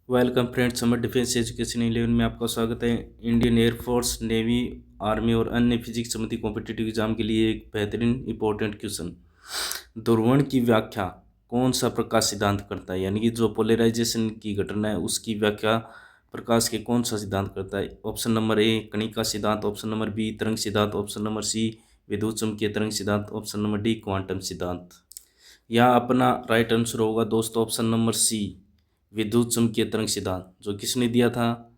Welcome friends, summer defence education 11 में आपका स्वागत है। इंडियन एयरफोर्स, नेवी, आर्मी और अन्य फिजिक्स संबंधी कॉम्पिटिटिव एग्जाम के लिए एक बेहतरीन इंपॉर्टेंट क्वेश्चन। ध्रुवण की व्याख्या कौन सा प्रकाश सिद्धांत करता है? यानी कि जो पोलराइजेशन की घटना है उसकी व्याख्या प्रकाश के कौन सा सिद्धांत करता है? ऑप्शन नंबर ए कणिका सिद्धांत, ऑप्शन नंबर बी तरंग सिद्धांत, ऑप्शन नंबर सी विद्युत चुम्बकीय तरंग सिद्धांत, ऑप्शन नंबर डी क्वांटम सिद्धांत। यहाँ अपना राइट आंसर होगा दोस्तों ऑप्शन नंबर सी विद्युत चुम्बकीय तरंग सिद्धांत। जो किसने दिया था?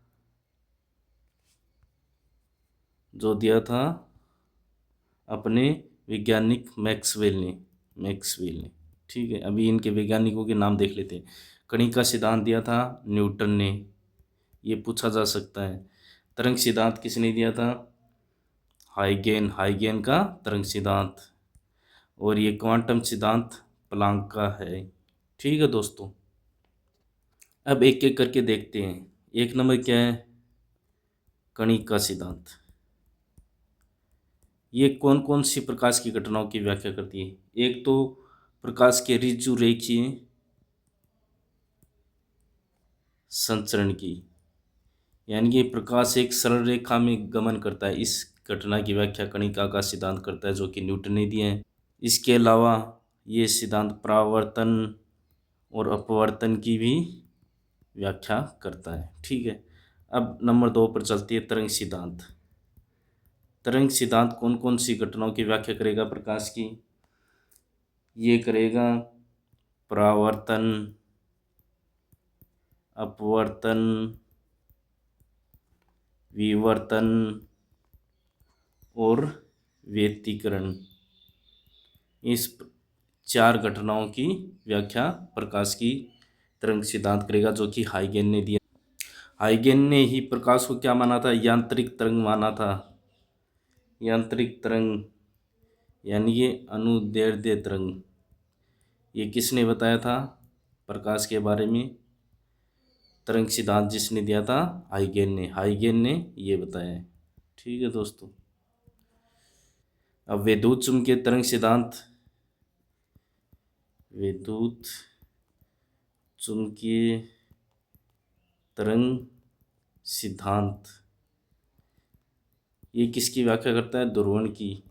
जो दिया था अपने वैज्ञानिक मैक्सवेल ने। ठीक है, अभी इनके वैज्ञानिकों के नाम देख लेते हैं। कणिका सिद्धांत दिया था न्यूटन ने, ये पूछा जा सकता है। तरंग सिद्धांत किसने दिया था? हाइगेन का तरंग सिद्धांत। और ये क्वांटम सिद्धांत प्लांक का है। ठीक है दोस्तों, अब एक एक करके देखते हैं। एक नंबर क्या है? कणिका सिद्धांत। ये कौन कौन सी प्रकाश की घटनाओं की व्याख्या करती है? एक तो प्रकाश के ऋजु रेखीय संचरण की, यानी कि प्रकाश एक सरल रेखा में गमन करता है, इस घटना की व्याख्या कणिका का सिद्धांत करता है, जो कि न्यूटन ने दिए हैं। इसके अलावा ये सिद्धांत परावर्तन और अपवर्तन की भी व्याख्या करता है। ठीक है, अब नंबर 2 पर चलती है तरंग सिद्धांत। तरंग सिद्धांत कौन कौन सी घटनाओं की व्याख्या करेगा प्रकाश की? ये करेगा परावर्तन, अपवर्तन, विवर्तन और व्यतिकरण। इस 4 घटनाओं की व्याख्या प्रकाश की तरंग सिद्धांत करेगा, जो कि हाइगेन ने दिया। हाइगेन ने ही प्रकाश को क्या माना था? यांत्रिक तरंग माना था। यांत्रिक तरंग यानी ये अनुदैर्ध्य तरंग। ये किसने बताया था प्रकाश के बारे में? तरंग सिद्धांत जिसने दिया था? हाइगेन ने ये बताया है। ठीक है दोस्तों, अब विद्युत चुम्बकीय तरंग सिद्धांत। विद्युत चुम्बकीय तरंग सिद्धांत ये किसकी व्याख्या करता है? ध्रुवण की,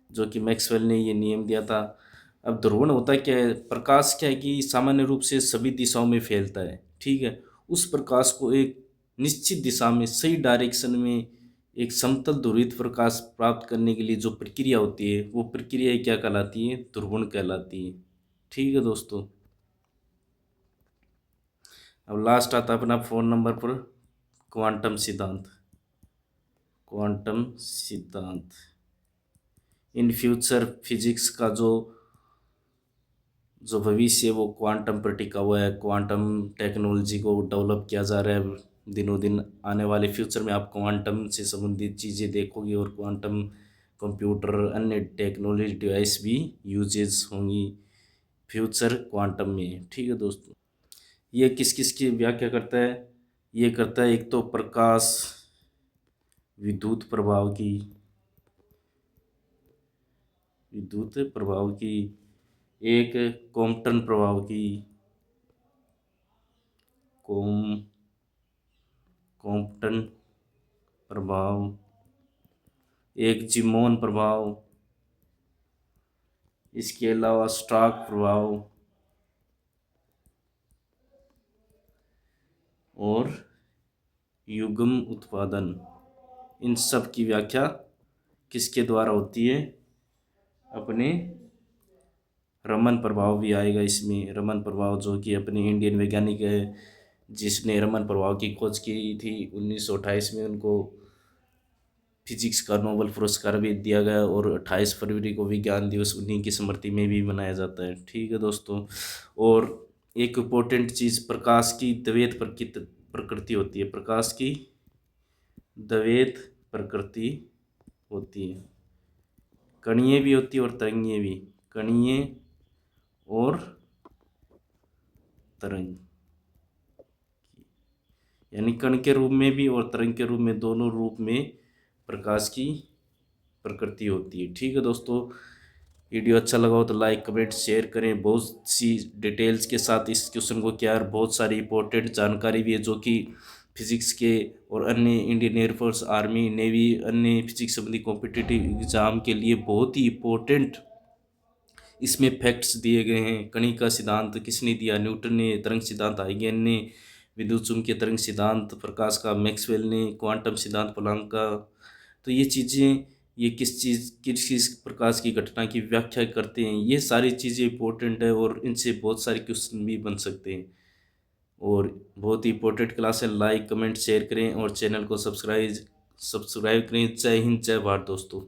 जो कि मैक्सवेल ने ये नियम दिया था। अब ध्रुवण होता क्या है? प्रकाश क्या है कि सामान्य रूप से सभी दिशाओं में फैलता है। ठीक है, उस प्रकाश को एक निश्चित दिशा में सही डायरेक्शन में एक समतल ध्रुवित प्रकाश प्राप्त करने के लिए जो प्रक्रिया होती है, वो प्रक्रिया क्या कहलाती है? ध्रुवण कहलाती है। ठीक है दोस्तों, अब लास्ट आता है अपना 4 नंबर पर क्वांटम सिद्धांत। क्वांटम सिद्धांत इन फ्यूचर फिजिक्स का जो भविष्य है वो क्वांटम पर टिका हुआ है। क्वांटम टेक्नोलॉजी को डेवलप किया जा रहा है दिनों दिन। आने वाले फ्यूचर में आप क्वांटम से संबंधित चीज़ें देखोगे और क्वांटम कंप्यूटर, अन्य टेक्नोलॉजी डिवाइस भी यूजेस होंगी फ्यूचर क्वांटम में। ठीक है दोस्तों, ये किस किस की व्याख्या करता है? ये करता है एक तो प्रकाश विद्युत प्रभाव की, एक कॉम्पटन प्रभाव की, कॉम्पटन प्रभाव, एक जिमोन प्रभाव, इसके अलावा स्टॉक प्रभाव और युग्म उत्पादन। इन सब की व्याख्या किसके द्वारा होती है? अपने रमन प्रभाव भी आएगा इसमें। रमन प्रभाव जो कि अपने इंडियन वैज्ञानिक है, जिसने रमन प्रभाव की खोज की थी 1928 में। उनको फिजिक्स का नोबेल पुरस्कार भी दिया गया और 28 फरवरी को विज्ञान दिवस उन्हीं की स्मृति में भी मनाया जाता है। ठीक है दोस्तों, और एक इम्पोर्टेंट चीज़, प्रकाश की द्वैत प्रकृति होती है। प्रकाश की द्वैत प्रकृति होती है। कणीय भी होती है और तरंगीय भी। कणीय और तरंग, यानी कण के रूप में भी और तरंग के रूप में, दोनों रूप में प्रकाश की प्रकृति होती है। ठीक है दोस्तों, वीडियो अच्छा लगा हो तो लाइक कमेंट शेयर करें। बहुत सी डिटेल्स के साथ इस क्वेश्चन को क्या है, बहुत सारी इंपॉर्टेंट जानकारी भी है जो कि फिजिक्स के और अन्य इंडियन एयरफोर्स, आर्मी, नेवी, अन्य फिजिक्स संबंधी कॉम्पिटिटिव एग्जाम के लिए बहुत ही इम्पोर्टेंट इसमें फैक्ट्स दिए गए हैं। कणी का सिद्धांत किसने दिया? न्यूटन ने। तरंग सिद्धांत आइगेन ने। विद्युत चुम्बकीय तरंग सिद्धांत प्रकाश का मैक्सवेल ने। क्वांटम सिद्धांत प्लांक का। तो ये चीज़ें, ये किस किस प्रकार की घटना की व्याख्या करते हैं, ये सारी चीज़ें इंपॉर्टेंट है और इनसे बहुत सारे क्वेश्चन भी बन सकते हैं। और बहुत ही इंपॉर्टेंट क्लास है। लाइक कमेंट शेयर करें और चैनल को सब्सक्राइब करें। जय हिंद, जय भारत दोस्तों।